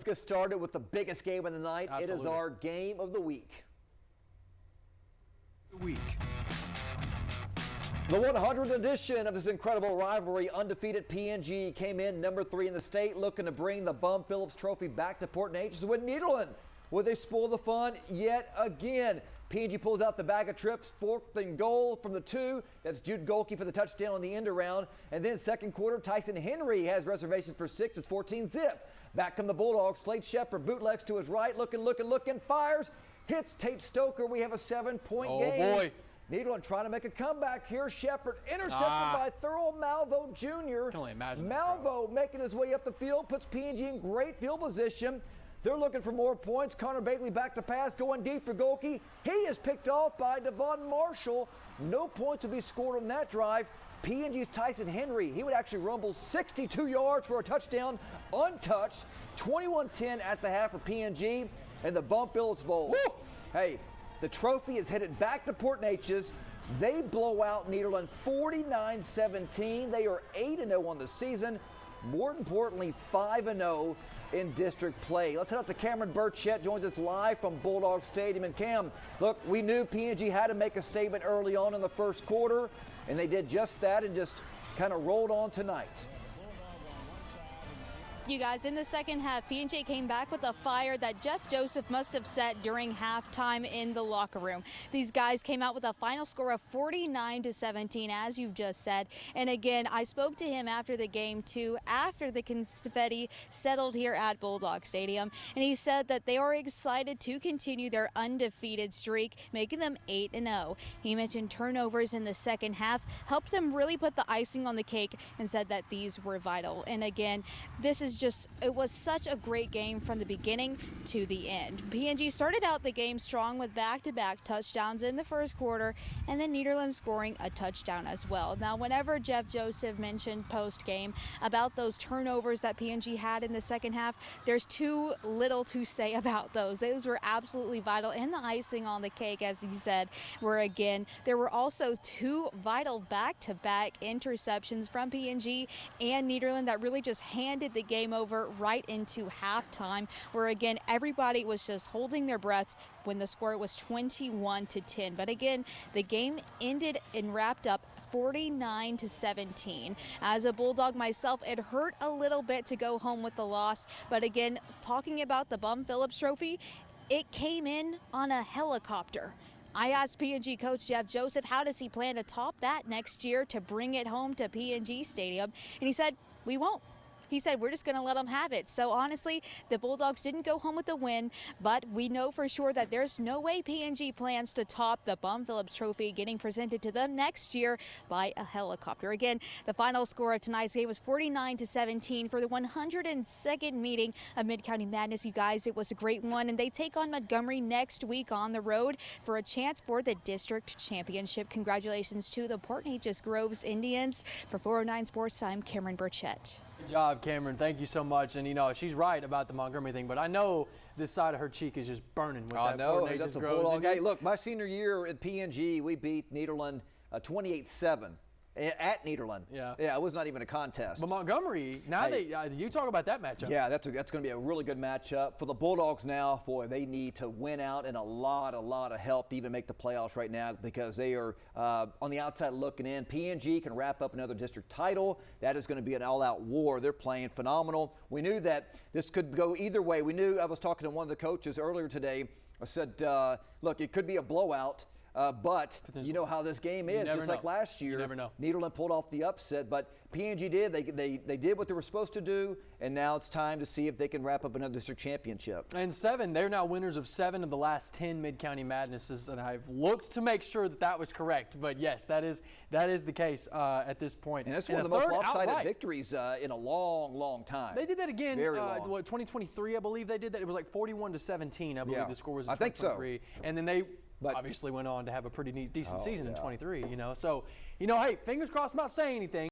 Let's get started with the biggest game of the night. Absolutely. It is our game of the week. The 100th edition of this incredible rivalry, undefeated PNG came in number 3 in the state, looking to bring the Bum Phillips Trophy back to Port Neches with Nederland. Will they spoil the fun yet again? PNG pulls out the bag of trips, 4th and goal from the 2. That's Jude Golke for the touchdown on the end around. And then second quarter, Tyson Henry has reservations for 6. It's 14-zip. Back come the Bulldogs. Slade Shepard bootlegs to his right, looking, fires, hits Tate Stoker. We have a 7-point game. Oh, boy. Nederland trying to make a comeback here. Shepard intercepted by Thurl Malvo Jr. Can only imagine Malvo making his way up the field, puts PNG in great field position. They're looking for more points. Connor Bailey back to pass, going deep for Golke. He is picked off by Devon Marshall. No points to be scored on that drive. PNG's Tyson Henry, he would actually rumble 62 yards for a touchdown, untouched. 21-10 at the half for PNG and the Bum Phillips Bowl. Woo! Hey, the trophy is headed back to Port Neches. They blow out Nederland 49-17. They are 8-0 on the season. More importantly, 5-0 in district play. Let's head up to Cameron Burchett, joins us live from Bulldog Stadium. And Cam, look, we knew PNG had to make a statement early on in the first quarter, and they did just that and just kind of rolled on tonight. You guys, in the second half, PNG came back with a fire that Jeff Joseph must have set during halftime in the locker room. These guys came out with a final score of 49-17, as you've just said. And again, I spoke to him after the game, too, after the confetti settled here at Bulldog Stadium. And he said that they are excited to continue their undefeated streak, making them 8-0. He mentioned turnovers in the second half helped them really put the icing on the cake and said that these were vital. And again, it was such a great game from the beginning to the end. PNG started out the game strong with back-to-back touchdowns in the first quarter, and then Nederland scoring a touchdown as well. Now, whenever Jeff Joseph mentioned post-game about those turnovers that PNG had in the second half, there's too little to say about those. Those were absolutely vital, and the icing on the cake, as he said, were again, there were also 2 vital back-to-back interceptions from PNG and Nederland that really just handed the game over right into halftime, where again everybody was just holding their breaths when the score was 21-10. But again, the game ended and wrapped up 49-17. As a Bulldog myself, it hurt a little bit to go home with the loss, but again, talking about the Bum Phillips Trophy, it came in on a helicopter. I asked PNG coach Jeff Joseph how does he plan to top that next year to bring it home to PNG Stadium, and he said, we won't. He said, we're just going to let them have it. So honestly, the Bulldogs didn't go home with the win, but we know for sure that there's no way PNG plans to top the Bum Phillips Trophy getting presented to them next year by a helicopter. Again, the final score of tonight's game was 49-17 for the 102nd meeting of Mid-County Madness. You guys, it was a great one, and they take on Montgomery next week on the road for a chance for the district championship. Congratulations to the Port Neches-Groves Indians. For 409 Sports, I'm Cameron Burchett. Good job, Cameron. Thank you so much. And, you know, she's right about the Montgomery thing, but I know this side of her cheek is just burning with that Port Neches-Groves. Hey, look, my senior year at PNG, we beat Nederland 28-7. At Nederland. Yeah, it was not even a contest. But Montgomery, now you talk about that matchup. Yeah, that's going to be a really good matchup. For the Bulldogs now, boy, they need to win out and a lot of help to even make the playoffs right now because they are on the outside looking in. PNG can wrap up another district title. That is going to be an all-out war. They're playing phenomenal. We knew that this could go either way. We knew, I was talking to one of the coaches earlier today. I said, look, it could be a blowout. But you know how this game is, just like last year. You never know. Nederland pulled off the upset, but PNG did. They did what they were supposed to do, and now it's time to see if they can wrap up another district championship. And they're now winners of 7 of the last 10 Mid-County Madnesses, and I've looked to make sure that was correct. But yes, that is the case at this point. And that's one of the most lopsided victories in a long time. They did that again. Very long. 2023, I believe they did that. It was like 41-17, I believe the score was in 2023. I think so. And then they obviously went on to have a pretty decent season in 23, you know. So, you know, hey, fingers crossed, I'm not saying anything.